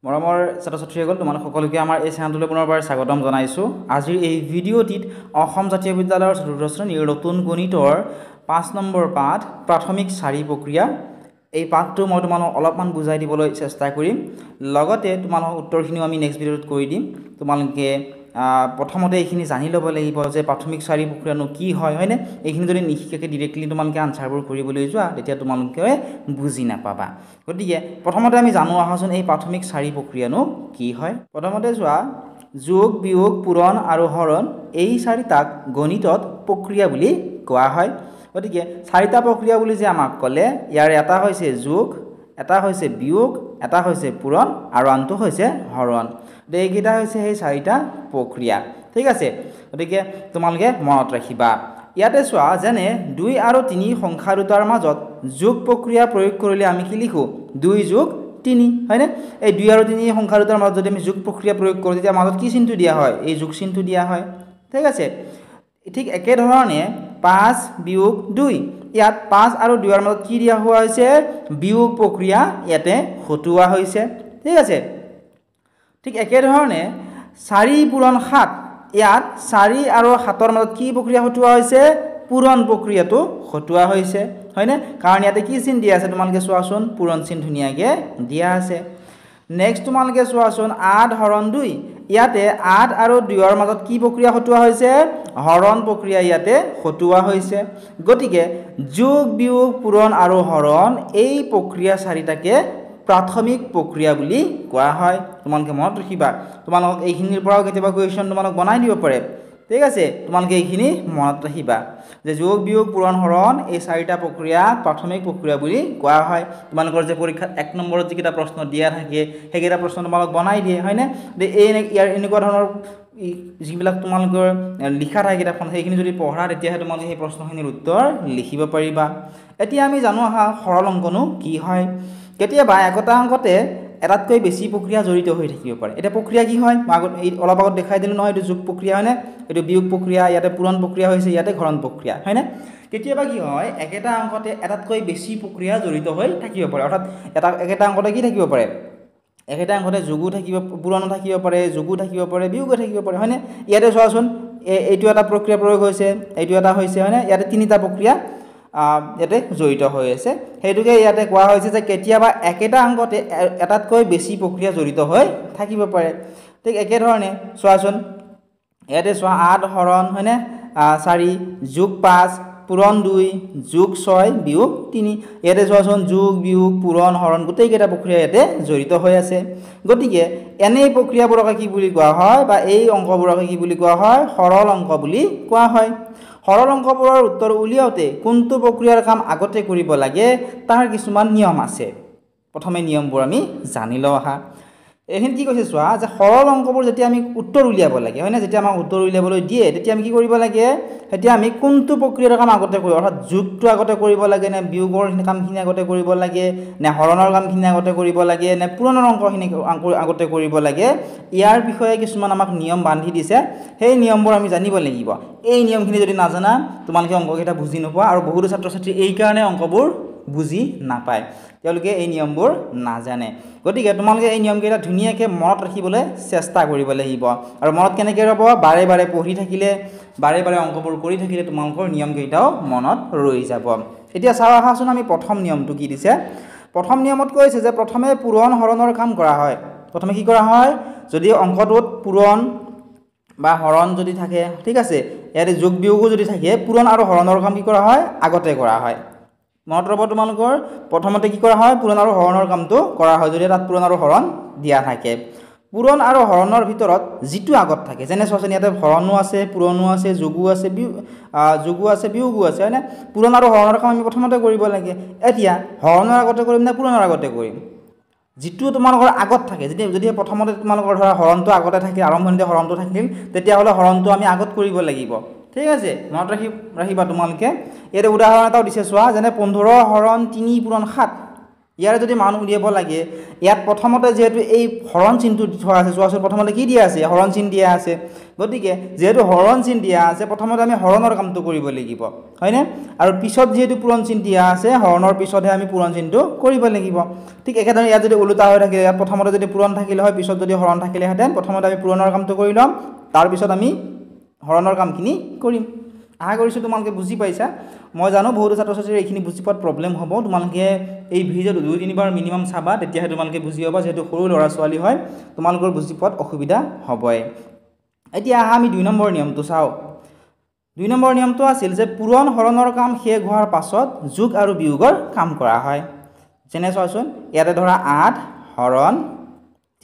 মৰমৰ ছাত্ৰ-ছাত্ৰীসকল তোমালোক সকলোকে আমাৰ এই চেনেলটোলৈ পুনৰবাৰ স্বাগতম জনাইছোঁ। আজিৰ এই ভিডিঅ'টিত অসম জাতীয় বিদ্যালয়ৰ চতুৰ্থ শ্ৰেণীৰ নতুন গণিতৰ 5 নম্বৰ পাঠ প্ৰাথমিক চাৰি প্ৰক্ৰিয়া। এই পাঠটো মই তোমালোকক অলপমান বুজাই দিবলৈ চেষ্টা কৰিম। লগতে তোমালোকৰ উত্তৰখিনিও আমি নেক্সট ভিডিঅ'ত কৰি দিম। তোমালোকে প্ৰথমতে এইখিনি জানি ল'ব লাগিব যে প্ৰাথমিক চাৰি প্ৰক্ৰিয়ানো কি হয়নে? এইখিনি যদি নিশিকাকৈ ডিৰেক্টলি তোমালোকে আনচাৰবোৰ কৰিবলৈ যোৱা তেতিয়া তোমালোকে বুজি নাপাবা। গতিকে প্ৰথমতে আমি জানো আহাচোন এই প্ৰাথমিক চাৰি প্ৰক্ৰিয়ানো কি হয়। প্ৰথমতে চোৱা, যোগ, বিয়োগ, পূৰণ আৰু হৰণ এই চাৰিটাক গণিতত প্ৰক্ৰিয়া বুলি কোৱা হয়। গতিকে চাৰিটা প্ৰক্ৰিয়া বুলি যে আমাক ক'লে, ইয়াৰ এটা হৈছে যোগ, এটা হৈছে বিয়োগ, এটা হৈছে পূৰণ আৰু আনটো হৈছে হৰণ। এইকেইটা হৈছে সেই চাৰিটা প্ৰক্ৰিয়া। ঠিক আছে, গতিকে তোমালোকে মনত ৰাখিবা। ইয়াতে চোৱা, যেনে 2 আৰু 3 সংখ্যা দুটাৰ মাজত যোগ প্ৰক্ৰিয়া প্ৰয়োগ কৰিলে আমি কি লিখোঁ? 2 যোগ 3 হয়নে? এই 2 আৰু 3 সংখ্যা দুটাৰ মাজত যদি আমি যোগ প্ৰক্ৰিয়া প্ৰয়োগ কৰোঁ তেতিয়া মাজত কি চিনটো দিয়া হয়? এই যোগ চিনটো দিয়া হয়। ঠিক আছে, ঠিক একেধৰণে 5 বিয়োগ 2, ইয়াত 5 আৰু 2ৰ মাজত কি দিয়া হোৱা হৈছে? বিয়োগ প্ৰক্ৰিয়া ইয়াতে খটুৱা হৈছে। ঠিক আছে, ঠিক একেধৰণে 4 পূৰণ 7, ইয়াত 4 আৰু 7ৰ মাজত কি প্ৰক্ৰিয়া খটুৱা হৈছে? পূৰণ প্ৰক্ৰিয়াটো খটুৱা হৈছে হয়নে? কাৰণ ইয়াতে কি চিন দিয়া আছে তোমালোকে চোৱাচোন, পূৰণ চিন ধুনীয়াকৈ দিয়া আছে। নেক্সট তোমালোকে চোৱাচোন, 8 হৰণ 2, ইয়াতে 8 আৰু 2ৰ মাজত কি প্ৰক্ৰিয়া খটুৱা হৈছে? হৰণ প্ৰক্ৰিয়া ইয়াতে খটুৱা হৈছে। গতিকে যোগ, বিয়োগ, পূৰণ আৰু হৰণ এই প্ৰক্ৰিয়া চাৰিটাকে প্ৰাথমিক প্ৰক্ৰিয়া বুলি কোৱা হয়। তোমালোকে মনত ৰাখিবা, তোমালোকক এইখিনিৰ পৰাও কেতিয়াবা কুৱেশ্যন তোমালোক বনাই দিব পাৰে। ঠিক আছে, তোমালোকে এইখিনি মনত ৰাখিবা যে যোগ, বিয়োগ, পূৰণ, হৰণ এই চাৰিটা প্ৰক্ৰিয়া প্ৰাথমিক প্ৰক্ৰিয়া বুলি কোৱা হয়। তোমালোকৰ যে পৰীক্ষাত 1 নম্বৰত যিকেইটা প্ৰশ্ন দিয়া থাকে সেইকেইটা প্ৰশ্ন তোমালোক বনাই দিয়ে হয়নে? ইয়াৰ এনেকুৱা ধৰণৰ যিবিলাক তোমালোকৰ লিখা থাকে কিতাপখন, সেইখিনি যদি পঢ়া তেতিয়াহে তোমালোকে সেই প্ৰশ্নখিনিৰ উত্তৰ লিখিব পাৰিবা। এতিয়া আমি জানো আহা সৰল অংকনো কি হয়। কেতিয়াবা একোটা অংকতে এটাতকৈ বেছি প্ৰক্ৰিয়া জড়িত হৈ থাকিব পাৰে। এতিয়া প্ৰক্ৰিয়া কি হয়? মই অলপ আগত দেখাই দিলোঁ নহয়, এইটো যোগ প্ৰক্ৰিয়া হয়নে? এইটো বিয়োগ প্ৰক্ৰিয়া, ইয়াতে পূৰণ প্ৰক্ৰিয়া হৈছে, ইয়াতে হৰণ প্ৰক্ৰিয়া হয়নে? কেতিয়াবা কি হয়, একেটা অংকতে এটাতকৈ বেছি প্ৰক্ৰিয়া জড়িত হৈ থাকিব পাৰে। অৰ্থাৎ একেটা অংকতে কি থাকিব পাৰে? একেটা অংকতে যোগো থাকিব, পূৰণো থাকিব পাৰে, যোগো থাকিব পাৰে, বিয়োগো থাকিব পাৰে হয়নে? ইয়াতে চোৱাচোন, এইটো এটা প্ৰক্ৰিয়া প্ৰয়োগ হৈছে, এইটো এটা হৈছে হয়নে? ইয়াতে 3টা প্ৰক্ৰিয়া ইয়াতে জড়িত হৈ আছে। সেইটোকে ইয়াতে কোৱা হৈছে যে কেতিয়াবা একেটা অংকতে এটাতকৈ বেছি প্ৰক্ৰিয়া জড়িত হৈ থাকিব পাৰে। ঠিক একেধৰণে চোৱাচোন, ইয়াতে চোৱা 8 হৰণ হয়নে 4, যোগ 5, পূৰণ 2, যোগ 6, বিয়োগ 3। ইয়াতে চোৱাচোন, যোগ, বিয়োগ, পূৰণ, হৰণ গোটেইকেইটা প্ৰক্ৰিয়া ইয়াতে জড়িত হৈ আছে। গতিকে এনেই প্ৰক্ৰিয়াবোৰকে কি বুলি কোৱা হয়, বা এই অংকবোৰকে কি বুলি কোৱা হয়? সৰল অংক বুলি কোৱা হয়। সৰল অংকবোৰৰ উত্তৰ উলিয়াওঁতে কোনটো প্ৰক্ৰিয়াৰ কাম আগতে কৰিব লাগে তাৰ কিছুমান নিয়ম আছে। প্ৰথমে নিয়মবোৰ আমি জানি লওঁ আহা। এইখিনি কি কৈছে চোৱা, যে সৰল অংকবোৰ যেতিয়া আমি উত্তৰ উলিয়াব লাগে হয়নে? যেতিয়া আমাক উত্তৰ উলিয়াবলৈ দিয়ে তেতিয়া আমি কি কৰিব লাগে? তেতিয়া আমি কোনটো প্ৰক্ৰিয়াৰ কাম আগতে কৰিব, অৰ্থাৎ যোগটো আগতে কৰিব লাগে নে বিয়োগৰ কামখিনি আগতে কৰিব লাগে, নে হৰণৰ কামখিনি আগতে কৰিব লাগে, নে পূৰণৰ অংকখিনি আগতে কৰিব লাগে, ইয়াৰ বিষয়ে কিছুমান আমাক নিয়ম বান্ধি দিছে। সেই নিয়মবোৰ আমি জানিব লাগিব। এই নিয়মখিনি যদি নাজানা তোমালোকে অংককেইটা বুজি নোপোৱা, আৰু বহুতো ছাত্ৰ ছাত্ৰী এইকাৰণে অংকবোৰ বুজি নাপায়, তেওঁলোকে এই নিয়মবোৰ নাজানে। গতিকে তোমালোকে এই নিয়মকেইটা ধুনীয়াকৈ মনত ৰাখিবলৈ চেষ্টা কৰিব লাগিব। আৰু মনত কেনেকৈ ৰ'ব? বাৰে বাৰে পঢ়ি থাকিলে, বাৰে বাৰে অংকবোৰ কৰি থাকিলে তোমালোকৰ নিয়মকেইটাও মনত ৰৈ যাব। এতিয়া চাওঁ আহাচোন, আমি প্ৰথম নিয়মটো কি দিছে। প্ৰথম নিয়মত কৈছে যে প্ৰথমে পূৰণ হৰণৰ কাম কৰা হয়। প্ৰথমে কি কৰা হয়? যদি অংকটোত পূৰণ বা হৰণ যদি থাকে, ঠিক আছে, ইয়াতে যোগ বিয়োগো যদি থাকে, পূৰণ আৰু হৰণৰ কাম কি কৰা হয়? আগতে কৰা হয়। মনত ৰ'ব তোমালোকৰ, প্ৰথমতে কি কৰা হয়? পূৰণ আৰু হৰণৰ কামটো কৰা হয় যদি তাত পূৰণ আৰু হৰণ দিয়া থাকে। পূৰণ আৰু হৰণৰ ভিতৰত যিটো আগত থাকে, যেনে চোৱাচোন ইয়াতে হৰণো আছে, পূৰণো আছে, যোগো আছে, বিয়োগো আছে হয়নে? পূৰণ আৰু হৰণৰ কাম আমি প্ৰথমতে কৰিব লাগে। এতিয়া হৰণৰ আগতে কৰিম নে পূৰণৰ আগতে কৰিম? যিটো তোমালোকৰ আগত থাকে, যদি প্ৰথমতে তোমালোকৰ ধৰা হৰণটো আগতে থাকিল, আৰম্ভণিতে হৰণটো থাকিল, তেতিয়াহ'লে হৰণটো আমি আগত কৰিব লাগিব। ঠিক আছে, মনত ৰাখিবা তোমালোকে। ইয়াতে উদাহৰণ এটাও দিছে চোৱা, যেনে 15 হৰণ 3 পূৰণ 7, ইয়াৰ যদি মান উলিয়াব লাগে ইয়াত প্ৰথমতে যেহেতু এই হৰণ চিহ্নটো থোৱা আছে চোৱাচোন প্ৰথমতে কি দিয়া আছে হৰণ চিহ্ন দিয়া আছে গতিকে যেহেতু হৰণ চিহ্ন দিয়া আছে প্ৰথমতে আমি হৰণৰ কামটো কৰিব লাগিব হয়নে আৰু পিছত যেহেতু পূৰণ চিহ্ন দিয়া আছে হৰণৰ পিছতহে আমি পূৰণ চিহ্নটো কৰিব লাগিব ঠিক একেদৰে ইয়াত যদি ওলোটা হৈ থাকে ইয়াত প্ৰথমতে যদি পূৰণ থাকিলে হয় পিছত যদি হৰণ থাকিলেহেঁতেন প্ৰথমতে আমি পূৰণৰ কামটো কৰি ল'ম তাৰ পিছত আমি হৰণৰ কামখিনি কৰিম আশা কৰিছোঁ তোমালোকে বুজি পাইছা মই জানো বহুত ছাত্ৰ ছাত্ৰীৰ এইখিনি বুজি পোৱাত প্ৰব্লেম হ'ব তোমালোকে এই ভিডিঅ'টো 2-3 বাৰ মিনিমাম চাবা তেতিয়াহে তোমালোকে বুজি পাবা যেহেতু সৰু ল'ৰা ছোৱালী হয় তোমালোকৰ বুজি পোৱাত অসুবিধা হ'বই এতিয়া আমি 2 নম্বৰ নিয়মটো চাওঁ 2 নম্বৰ নিয়মটো আছিল যে পূৰণ হৰণৰ কাম শেষ হোৱাৰ পাছত যোগ আৰু বিয়োগৰ কাম কৰা হয় যেনে চোৱাচোন ইয়াতে ধৰা 8 হৰণ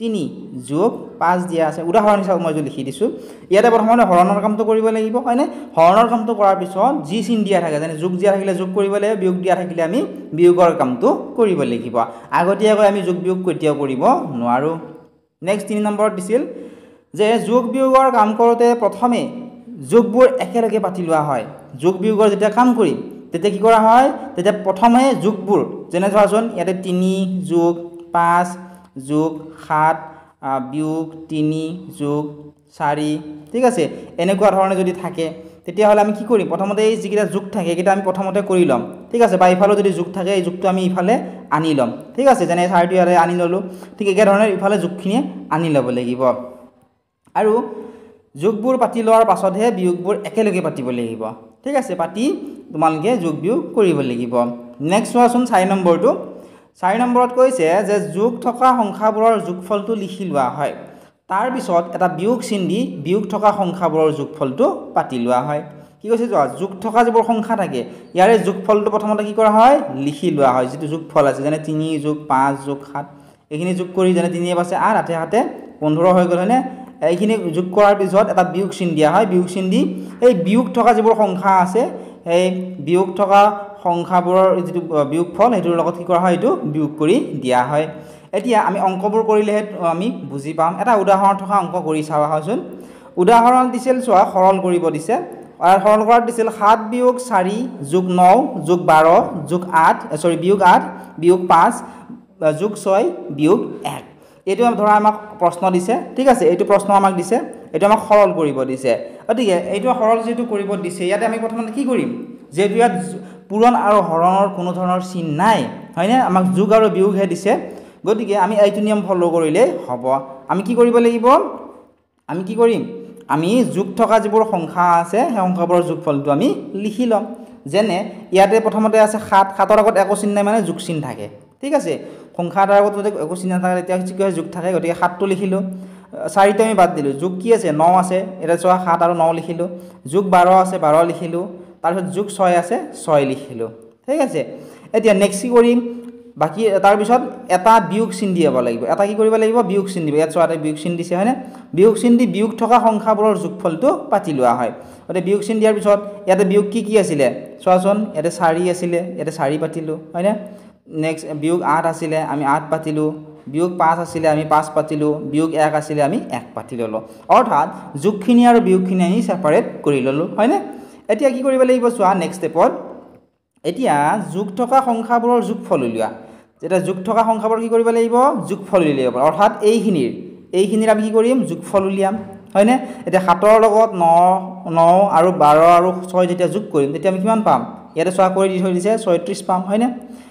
3 যোগ 5 দিয়া আছে উদাহৰণ হিচাপে মই যে লিখি দিছোঁ ইয়াতে প্ৰথমতে হৰণৰ কামটো কৰিব লাগিব হয়নে হৰণৰ কামটো কৰাৰ পিছত যি চিন দিয়া থাকে যেনে যোগ দিয়া থাকিলে যোগ কৰিব লাগিব বিয়োগ দিয়া থাকিলে আমি বিয়োগৰ কামটো কৰিব লাগিব আগতীয়াকৈ আমি যোগ বিয়োগ কেতিয়াও কৰিব নোৱাৰো নেক্সট 3 নম্বৰত দিছিল যে যোগ বিয়োগৰ কাম কৰোঁতে প্ৰথমে যোগবোৰ একেলগে পাতি লোৱা হয় যোগ বিয়োগৰ যেতিয়া কাম কৰিম তেতিয়া কি কৰা হয় তেতিয়া প্ৰথমে যোগবোৰ যেনে ধৰাচোন ইয়াতে 3 যোগ 5 যোগ 7 বিয়োগ 3 যোগ 4 ঠিক আছে এনেকুৱা ধৰণে যদি থাকে তেতিয়াহ'লে আমি কি কৰিম প্ৰথমতে এই যিকেইটা যোগ থাকে এইকেইটা আমি প্ৰথমতে কৰি ল'ম ঠিক আছে বা ইফালে যদি যোগ থাকে এই যোগটো আমি ইফালে আনি ল'ম ঠিক আছে যেনে 4টো ইয়াৰে আনি ল'লোঁ ঠিক একে ধৰণে ইফালে যোগখিনি আনি ল'ব লাগিব আৰু যোগবোৰ পাতি লোৱাৰ পাছতহে বিয়োগবোৰ একেলগে পাতিব লাগিব ঠিক আছে পাতি তোমালোকে যোগ বিয়োগ কৰিব লাগিব নেক্সট চোৱাচোন 4 নম্বৰটো 4 নম্বৰত কৈছে যে যোগ থকা সংখ্যাবোৰৰ যোগফলটো লিখি লোৱা হয় তাৰ পিছত এটা বিয়োগ চিন দি বিয়োগ থকা সংখ্যাবোৰৰ যোগফলটো পাতি লোৱা হয় কি কৈছে যোৱা যোগ থকা যিবোৰ সংখ্যা থাকে ইয়াৰে যোগফলটো প্ৰথমতে কি কৰা হয় লিখি লোৱা হয় যেটো যোগফল আছে যেনে 3 যোগ 5 যোগ 7 এইখিনি যোগ কৰি যেনে 3 আছে 8 8 15 হৈ গ'ল হয়নে এইখিনি যোগ কৰাৰ পিছত এটা বিয়োগ চিন দিয়া হয় বিয়োগ চিন দি এই বিয়োগ থকা যিবোৰ সংখ্যা আছে এই বিয়োগ থকা সংখ্যাবোৰৰ যেটো বিয়োগফল হেতুৰ লগত কি কৰা হয় এটো বিয়োগ কৰি দিয়া হয় এতিয়া আমি অংকবোৰ কৰিলেহে আমি বুজি পাম এটা উদাহৰণ থকা অংক কৰি চাওয়া হয়চোন উদাহৰণ দিছিল চোৱা সৰল কৰিব দিছে আৰু সৰল কৰাত দিছিল 7 বিয়োগ 4 যোগ 9 যোগ 12 যোগ 8 বিয়োগ 8 বিয়োগ 5 যোগ 6 বিয়োগ 1 এইটো ধৰা আমাক প্ৰশ্ন দিছে ঠিক আছে এইটো প্ৰশ্ন আমাক দিছে এইটো আমাক সৰল কৰিব দিছে গতিকে এইটো সৰল যেটো কৰিব দিছে ইয়াতে আমি প্ৰথমতে কি কৰিম যেটো ইয়াত পূৰণ আৰু হৰণৰ কোনো ধৰণৰ চিন নাই হয়নে আমাক যোগ আৰু বিয়োগহে দিছে গতিকে আমি এইটো নিয়ম ফলো কৰিলে হ'ব আমি কি কৰিব লাগিব আমি কি কৰিম আমি যোগ থকা যিবোৰ সংখ্যা আছে সেই সংখ্যাবোৰৰ যোগফলটো আমি লিখি ল'ম যেনে ইয়াতে প্ৰথমতে আছে 7 7ৰ আগত একো চিন নাই মানে যোগ চিন থাকে ঠিক আছে সংখ্যাৰ আগত যদি একো চিন নাথাকে তেতিয়া কি হয় যোগ থাকে গতিকে 7টো লিখিলো 4টো আমি বাদ দিলো যোগ কি আছে 9 আছে এটা চোৱা 7 আৰু 9 লিখিলো যোগ 12 আছে 12 লিখিলো তাৰপিছত যোগ 6 আছে 6 লিখিলো ঠিক আছে এতিয়া নেক্সট কি কৰিম বাকি তাৰ পিছত এটা বিয়োগ চিন দিব লাগিব এটা কি কৰিব লাগিব বিয়োগ চিন দিব ইয়াত চোৱাতে বিয়োগ চিন দিছে হয়নে বিয়োগ চিন দি বিয়োগ থকা সংখ্যাবোৰৰ যোগফলটো পাতি লোৱা হয় অতে বিয়োগ চিন দিয়াৰ পিছত ইয়াতে বিয়োগ কি আছিল চোৱাচোন ইয়াতে 4 আছিল ইয়াতে 4 পাতিলো হয়নে নেক্সট বিয়োগ 8 আছিল আমি 8 পাতিলো বিয়োগ 5 আছিল আমি 5 পাতিলো বিয়োগ 1 আছিল আমি 1 পাতি ললো অৰ্থাৎ যোগখিনি আৰু বিয়োগখিনি আমি সেপাৰেট কৰি ললো হয়নে এতিয়া কি কৰিব লাগিব চোৱা নেক্সট স্টেপত এতিয়া যোগ থকা সংখ্যাবোৰৰ যোগফল উলিওৱা যেটা যোগ থকা সংখ্যাবোৰ কি কৰিব লাগিব যোগফল উলিয়াব অৰ্থাৎ এইখিনিৰ আমি কি কৰিম যোগফল উলিয়াম হয়নে এতিয়া 7ৰ লগত 9 আৰু 12 আৰু 6 যেতিয়া যোগ কৰিম তেতিয়া আমি কিমান পাম ইয়াতে চোৱা কৰি দি থৈ দিছে 36 পাম হয়নে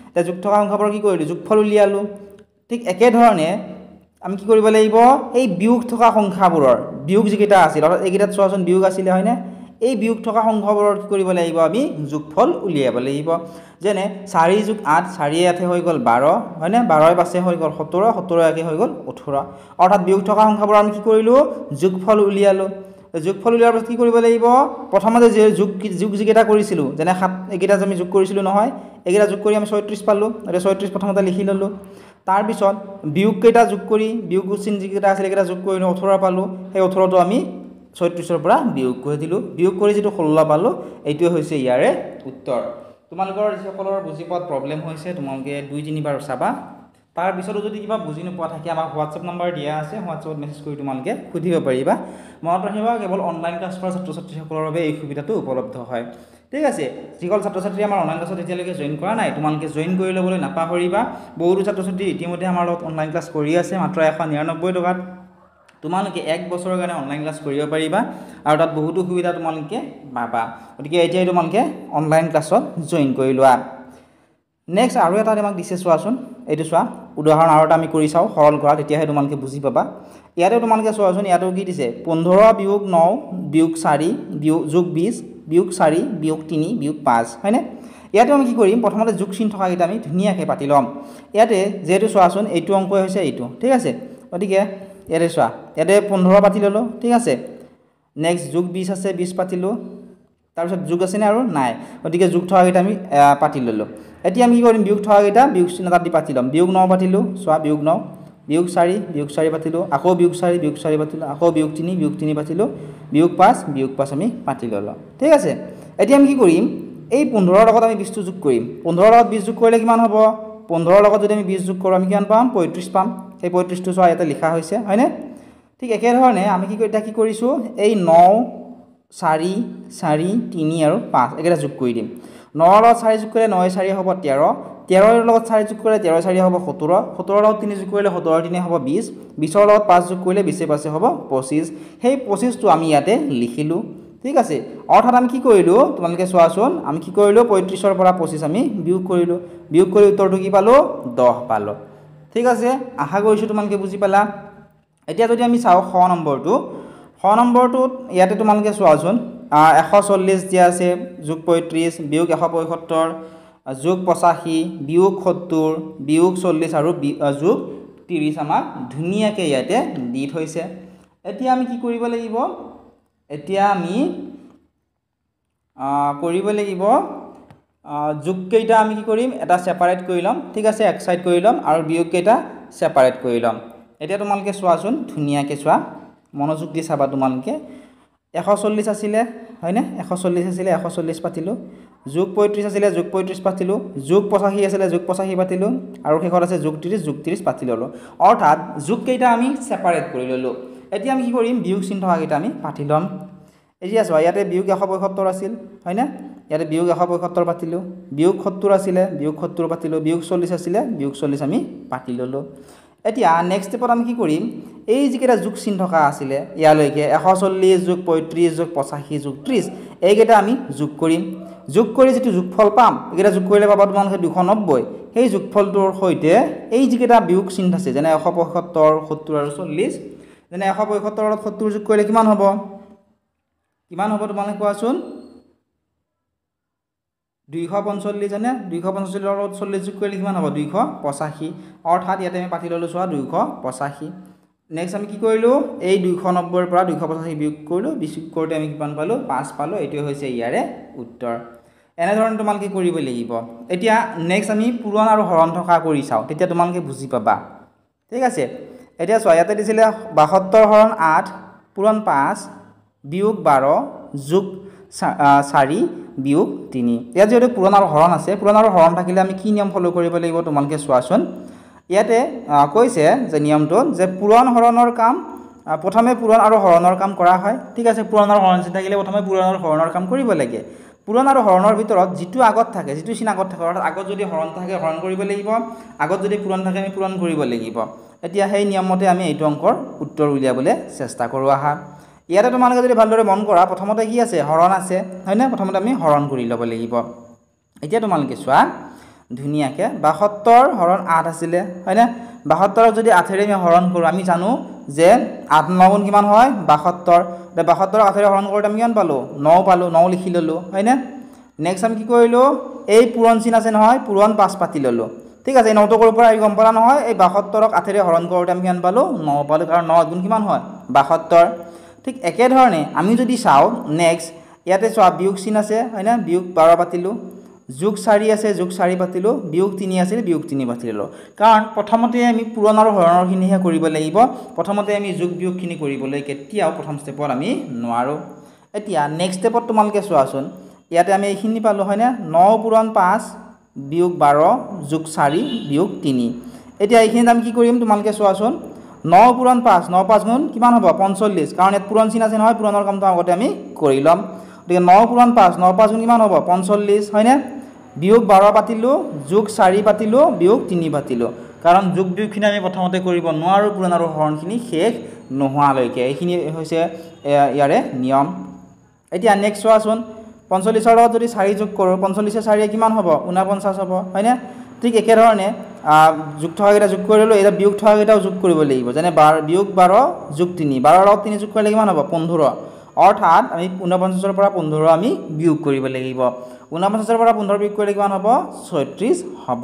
এতিয়া যোগ থকা সংখ্যাবোৰ কি কৰিলো যোগফল উলিয়ালো ঠিক একে ধৰণে আমি কি কৰিব লাগিব এই বিয়োগ থকা সংখ্যাবোৰৰ বিয়োগ যিকেইটা আছিল অৰ্থাৎ এইকেইটাত চোৱাচোন বিয়োগ আছিল হয়নে এই বিয়োগ থকা সংখ্যাবোৰৰ কি কৰিব লাগিব আমি যোগফল উলিয়াব লাগিব যেনে 4 যোগ 8 4 এতে হৈ গ'ল 12 হয়নে 12 পাছে হৈ গ'ল 17 17 একে হৈ গ'ল 18 অৰ্থাৎ বিয়োগ থকা সংখ্যাবোৰ আমি কি কৰিলো যোগফল উলিয়ালো যোগফল উলিয়াৰ পাছত কি কৰিব লাগিব প্ৰথমতে যে যোগ যিকেইটা কৰিছিলো যেনে 7 এইকেইটা আমি যোগ কৰিছিলো নহয় এইকেইটা যোগ কৰি আমি 36 পালো আৰু 36 প্ৰথমতে লিখি ললো তাৰ পিছত বিয়োগ কেইটা যোগ কৰি বিয়োগ চিন যিকেইটা আছিল এইকেইটা যোগ কৰি 18 পালো সেই 18টো আমি 36ৰ পৰা বিয়োগ কৰি দিলো বিয়োগ কৰি যেটো 16 পালো এইটোৱে হৈছে ইয়াৰে উত্তৰ তোমালোকৰ যিসকলৰ বুজি পোৱাত প্ৰবলেম হৈছে তোমালোকে 2-3 বাৰ চাবা তাৰ পিছতো যদি কিবা বুজি নোপোৱা থাকে আমাক WhatsApp নম্বৰ দিয়া আছে WhatsAppত মেছেজ কৰি তোমালোকে সুধিব পাৰিবা মনত ৰাখিবা কেৱল অনলাইন ক্লাছ কৰা ছাত্ৰ ছাত্ৰীসকলৰ বাবে এই সুবিধাটো উপলব্ধ হয় ঠিক আছে যিসকল ছাত্ৰ ছাত্ৰী আমাৰ অনলাইন ক্লাছত এতিয়ালৈকে জইন কৰা নাই তোমালোকে জইন কৰি ল'বলৈ নাপাহৰিবা বহুতো ছাত্ৰ ছাত্ৰী ইতিমধ্যে আমাৰ লগত অনলাইন ক্লাছ কৰি আছে মাত্ৰ 199 টকাত তোমালোকে 1 বছৰৰ কাৰণে অনলাইন ক্লাছ কৰিব পাৰিবা আৰু তাত বহুতো সুবিধা তোমালোকে পাবা গতিকে এতিয়াই তোমালোকে অনলাইন ক্লাছত জইন কৰি লোৱা নেক্সট আৰু এটা আমাক দিছে চোৱাচোন এইটো চোৱা উদাহৰণ আৰু এটা আমি কৰি চাওঁ সৰল কৰা তেতিয়াহে তোমালোকে বুজি পাবা ইয়াতে তোমালোকে চোৱাচোন ইয়াতো কি দিছে 15 বিয়োগ 9 বিয়োগ 4 যোগ 20 বিয়োগ 4 বিয়োগ 3 বিয়োগ 5 হয়নে ইয়াতে আমি কি কৰিম প্ৰথমতে যোগ চিন থকা কিটা আমি ধুনিয়াকৈ পাতি লম ইয়াতে যেহেতু চোৱাচোন এইটো অংক হৈছে এইটো ঠিক আছে গতিকে ইয়াতে চোৱা ইয়াতে 15 পাতি ললো ঠিক আছে নেক্সট যোগ 20 আছে 20 পাতিলো তাৰপিছত যোগ আছে নে আৰু নাই গতিকে যোগ থকা কিটা আমি পাতি ললো এতিয়া আমি কি কৰিম বিয়োগ থকা কিটা বিয়োগ চিন এটা দি পাতি লম বিয়োগ 9 পাতিলো চোৱা বিয়োগ 9 বিয়োগ 4 পাতিলো আকৌ বিয়োগ 4 পাতিলো আকৌ বিয়োগ 3 পাতিলো বিয়োগ 5 আমি পাতি ললো ঠিক আছে এতিয়া আমি কি কৰিম এই 15 লগত আমি 20 যোগ কৰিম 15 লগত 20 যোগ কৰিলে কিমান হ'ব 15 লগত যদি আমি 20 যোগ কৰো আমি কিমান পাম 35 পাম সেই 35 টো চোৱা ইয়াতে লিখা হৈছে হয়নে ঠিক একে ধৰণে আমি কি কৰিছো এই 9 4 3 আৰু 5 একেটা যোগ কৰি দিম 9 লগত 4 যোগ কৰিলে 9 4 হ'ব 13 13 লগত 4 যোগ কৰিলে 13 4 হ'ব 17 17 লগত 3 যোগ কৰিলে 17 3 হ'ব 20 20 লগত 5 যোগ কৰিলে 20 5 হ'ব 25 সেই 25 টো আমি ইয়াতে লিখিলো ঠিক আছে অৰ্থাৎ আমি কি কৰিলো তোমালোকে চোৱাচোন আমি কি কৰিলো 35 ৰ পৰা 25 আমি বিয়োগ কৰিলো বিয়োগ কৰি উত্তৰটো কি পালো 10 পালো ঠিক আছে আশা কৰিছো তোমালোকে বুজি পালা এতিয়া যদি আমি চাও খ নম্বৰটোত ইয়াতে তোমালোকে চোৱাচোন 140 দিয়া আছে যোগ 35 বিয়োগ 175 যোগ 85 বিয়োগ 70 বিয়োগ 40 আৰু যোগ 30 আমাক ধুনিয়াকৈ ইয়াতে দি থৈছে এতিয়া আমি কি কৰিব লাগিব এতিয়া আমি কৰিব লাগিব যোগ কেইটা আমি কি কৰিম এটা সেপাৰেট কৰি লম ঠিক আছে এক সাইড কৰি লম আৰু বিয়োগ কেইটা সেপাৰেট কৰি লম এতিয়া তোমালোকে চোৱাচোন ধুনিয়াকৈ চোৱা মনোযোগ দি চাবা তোমালোকে 140 আছিল হয়নে 140 আছিল 140 পাতিলো যোগ 35 আছিল যোগ 35 পাতিলো যোগ 85 আছিল যোগ 85 পাতিলো আৰু শেষত আছে যোগ 30 পাতি ললো অৰ্থাৎ যোগ কেইটা আমি সেপাৰেট কৰি ললো এতিয়া আমি কি কৰিম বিয়োগ চিন থকা কেইটা আমি পাতি লম এতিয়া চোৱা ইয়াতে বিয়োগ 175 আছিল হয়নে ইয়াতে বিয়োগ 175 পাতিলো বিয়োগ 70 আছিল বিয়োগ 70 পাতিলো বিয়োগ 40 আছিল বিয়োগ 40 আমি পাতি ললো এতিয়া নেক্সট স্টেপত আমি কি কৰিম এই যিকেইটা যোগ চিন থকা আছিল ইয়ালৈকে 140 যোগ 35 যোগ 85 যোগ 30 এইকেইটা আমি যোগ কৰিম যোগ কৰি যেটো যোগফল পাম এইকেইটা যোগ কৰিলে পাবা তোমালোকে 290 সেই যোগফলটোৰ সৈতে এই যিকেইটা বিয়োগ চিন আছে যেনে 175 70 আৰু 40 যেনে 175 লগত 70 যোগ কৰিলে কিমান হ'ব তোমালোকে কোৱাচোন 245 জানে 245 লগত 40 যোগ কৰিলে কিমান হ'ব 285 অৰ্থাৎ ইয়াতে আমি পাতি ললো চোৱা 285 নেক্সট আমি কি কৰিলো এই 290 ৰ পৰা 285 বিয়োগ কৰিলো বিয়োগ কৰোতে আমি কিমান পালো 5 পালো এটো হৈছে ইয়াৰে উত্তৰ এনে ধৰণে তোমালোকে কৰিব লাগিব এতিয়া নেক্সট আমি পূৰণ আৰু হৰণ থকা কৰি চাও তেতিয়া তোমালোকে বুজি পাবা ঠিক আছে এতিয়া চোৱা ইয়াতে দিছিলে 72 হৰণ 8 পূৰণ 5 বিয়োগ 12 যোগ 4 বিয়োগ 3 ইয়াত যেটো পূৰণ আৰু হৰণ আছে পূৰণ আৰু হৰণ থাকিলে আমি কি নিয়ম ফলো কৰিব লাগিব তোমালোকে চোৱাচোন ইয়াতে কৈছে যে নিয়মটো যে পূৰণ হৰণৰ কাম প্ৰথমে পূৰণ আৰু হৰণৰ কাম কৰা হয় ঠিক আছে পূৰণ আৰু হৰণ চিন থাকিলে প্ৰথমে পূৰণ আৰু হৰণৰ কাম কৰিব লাগে পূৰণ আৰু হৰণৰ ভিতৰত যেটো আগত থাকে যেটো চিন আগত থাকে অৰ্থাৎ আগত যদি হৰণ থাকে হৰণ কৰিব লাগিব আগত যদি পূৰণ থাকে আমি পূৰণ কৰিব লাগিব এতিয়া সেই নিয়মমতে আমি এইটো অংকৰ উত্তৰ উলিয়াবলৈ চেষ্টা কৰো আহা ইয়াতে তোমালোকে যদি ভালদৰে মন কৰা প্ৰথমতে কি আছে হৰণ আছে হয়নে প্ৰথমতে আমি হৰণ কৰি ল'ব লাগিব এতিয়া তোমালোকে চোৱা ধুনিয়াকে 72 হৰণ 8 আছিল হয়নে 72 যদি 8 ৰে আমি হৰণ কৰো আমি জানো যে 8 9 গুণ কিমান হয় 72 72 8 ৰে হৰণ কৰোতে আমি কিমান পালো 9 পালো 9 লিখি ললো হয়নে নেক্সট আমি কি কৰিলো এই পূৰণ চিন আছে নহয় পূৰণ 5 পাতি ললো ঠিক আছে 9 টকৰ পৰা গম পালা নহয় এই 72 ক 8 ৰে হৰণ কৰোতে আমি কিমান পালো 9 পালো কাৰণ 9 গুণ কিমান হয় 72 ঠিক একে ধৰণে আমি যদি চাও নেক্সট ইয়াতে চোৱা বিয়োগ চিন আছে হয়না বিয়োগ 12 পাতিলো যোগ 4 আছে যোগ 4 পাতিলো বিয়োগ 3 আছে বিয়োগ 3 পাতিলো কাৰণ প্ৰথমতে আমি পূৰণ আৰু হৰণৰ খিনিহে কৰিব লাগিব প্ৰথমতে আমি যোগ বিয়োগ খিনি কৰিবলৈ কেতিয়াও প্ৰথম স্টেপত আমি নোৱাৰো এতিয়া নেক্সট স্টেপত তোমালোকে চোৱাচোন ইয়াতে আমি এইখিনি পালো হয়না 9 পূৰণ 5 বিয়োগ 12 যোগ 4 বিয়োগ 3 এতিয়া এইখিনিত আমি কি কৰিম তোমালোকে চোৱাচোন 9 পূৰণ 5 9 5 গুণ কিমান হ'ব 45 কাৰণ এত পূৰণ চিন আছে নহয় পূৰণৰ কামটো আগতে আমি কৰি লম গতিকে 9 পূৰণ 5 9 5 কিমান হ'ব 45 হয়নে বিয়োগ 12 পাতিলোঁ যোগ 4 পাতিলোঁ বিয়োগ 3 পাতিলোঁ কাৰণ যোগ বিয়োগখিনি আমি প্ৰথমতে কৰিব নোৱাৰো পূৰণ আৰু হৰণখিনি শেষ নোহোৱালৈকে এইখিনি হৈছে ইয়াৰে নিয়ম এতিয়া নেক্সট চোৱাচোন 45 ৰ লগত যদি 4 যোগ কৰোঁ 45 এ 4 কিমান হ'ব 49 হ'ব হয়নে ঠিক একে ধৰণে যোগ থকাকেইটা যোগ কৰি ললোঁ এটা বিয়োগ থকাকেইটাও যোগ কৰিব লাগিব যেনে বিয়োগ 12 যোগ 3 12 ৰ লগত 3 যোগ কৰিলে কিমান হ'ব 15 অৰ্থাৎ আমি 49 ৰ পৰা 15 আমি বিয়োগ কৰিব লাগিব 49 ৰ পৰা 15 বিয়োগ কৰিলে কিমান হ'ব 36 হ'ব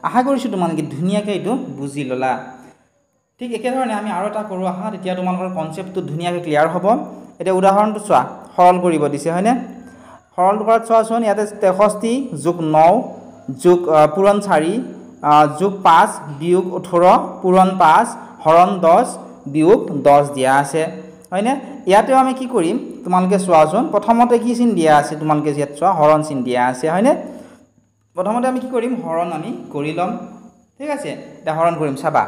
আশা কৰিছোঁ তোমালোকে ধুনীয়াকৈ এইটো বুজি ল'লা ঠিক একে ধৰণে আমি আৰু এটা কৰোঁ আহা তেতিয়া তোমালোকৰ কনসেপ্টটো ধুনীয়াকৈ ক্লিয়াৰ হ'ব এটা উদাহৰণটো চোৱা সৰল কৰিব দিছে হয়নে সৰল কৰাত চোৱাচোন ইয়াতে 63 যোগ 9 যোগ পূৰণ 4 যোগ 5 বিয়োগ 18 পূৰণ 5 হৰণ 10 বিয়োগ 10 দিয়া আছে হয়নে ইয়াতেও আমি কি কৰিম তোমালোকে চোৱাচোন প্ৰথমতে কি চিন দিয়া আছে তোমালোকে ইয়াত চোৱা হৰণ চিন দিয়া আছে হয়নে প্ৰথমতে আমি কি কৰিম হৰণ আমি কৰি লম ঠিক আছে এটা হৰণ কৰিম চাবা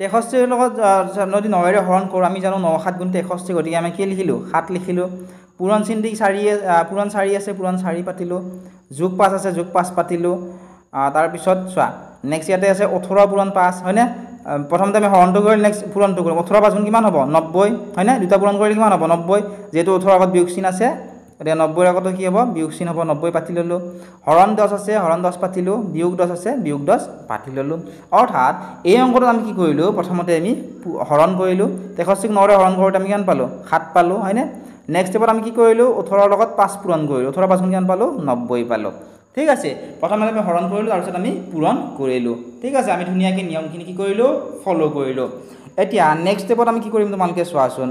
63 ৰ লগত যদি 9 ৰে হৰণ কৰোঁ আমি জানো 9 7 গুণ 63 গতিকে আমি কি লিখিলোঁ 7 লিখিলোঁ পূৰণ চিন দি 4 পূৰণ 4 আছে পূৰণ 4 পাতিলোঁ যোগ 5 আছে যোগ 5 পাতিলোঁ তাৰ পিছত চোৱা নেক্সট ইয়াতে আছে 18 পূৰণ 5 হয়নে প্ৰথমতে আমি হৰণটো কৰি নেক্সট পূৰণটো কৰিম 18 5 গুণ কিমান হ'ব 90 হয়নে দুটা পূৰণ কৰিলে কিমান হ'ব 90 যেহেতু 18 আগত বিয়োগ চিন আছে এতিয়া 90 ৰ আগত কি হ'ব বিয়োগ চিন হ'ব 90 পাতি ললোঁ হৰণ 10 আছে হৰণ 10 পাতিলোঁ বিয়োগ 10 আছে বিয়োগ 10 পাতি ললোঁ অৰ্থাৎ এই অংকটো আমি কি কৰিলোঁ প্ৰথমতে আমি হৰণ কৰিলোঁ 63 9 ৰে হৰণ কৰোঁতে আমি কিমান পালোঁ 7 পালোঁ হয়নে নেক্সট স্টেপত আমি কি কৰিলোঁ 18 ৰ লগত 5 পূৰণ কৰিলোঁ 18 5 গুণ কিমান পালোঁ 90 পালোঁ ঠিক আছে প্ৰথমতে আমি হৰণ কৰিলোঁ তাৰ পিছত আমি পূৰণ কৰিলোঁ ঠিক আছে আমি ধুনীয়াকৈ নিয়মখিনি কি কৰিলোঁ ফলো কৰিলোঁ এতিয়া নেক্সট স্টেপত আমি কি কৰিম তোমালোকে চোৱাচোন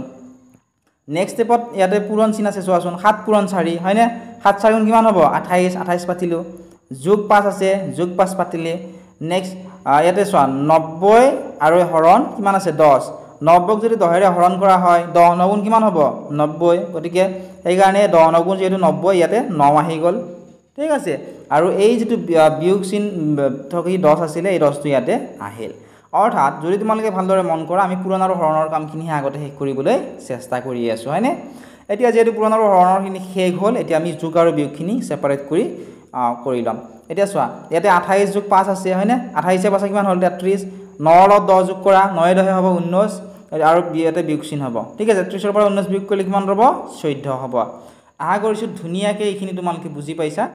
নেক্সট স্টেপত ইয়াতে পূৰণ চিন আছে চোৱাচোন 7 পূৰণ 4 হয়নে 7 4 গুণ কিমান হ'ব 28 28 পাতিলোঁ যোগ 5 আছে যোগ 5 পাতিলে নেক্সট ইয়াতে চোৱা 90 আৰু হৰণ কিমান আছে 10 90ক যদি 10 ৰে হৰণ কৰা হয় 10 9 গুণ কিমান হ'ব 90 গতিকে এই কাৰণে 10 9 গুণ যেহেতু 90 ইয়াতে 9 আহি গ'ল ঠিক আছে আৰু এই যেটো বিয়োগ চিন থকি 10 আছিল এই 10 টো ইয়াতে আহিল অৰ্থাৎ যদি তোমালোকে ভালদৰে মন কৰা আমি পূৰণ আৰু হৰণৰ কামখিনি আগতে শেষ কৰিবলৈ চেষ্টা কৰি আছো হয়নে এতিয়া যেহেতু পূৰণ আৰু হৰণৰখিনি শেষ হ'ল এতিয়া আমি যোগ আৰু বিয়োগখিনি সেপাৰেট কৰি লম এতিয়া চোৱা ইয়াতে 28 যোগ 5 আছে হয়নে 28 এ 5 কিমান হ'ল 33 9 ৰ 10 যোগ কৰা 9 10 হ'ব 19 আৰু ইয়াতে বিয়োগ চিন হ'ব ঠিক আছে 33 ৰ পৰা 19 বিয়োগ কৰিলে কিমান হ'ব 14 হ'ব আশা কৰিছোঁ ধুনীয়াকৈ এইখিনি তোমালোকে বুজি পাইছা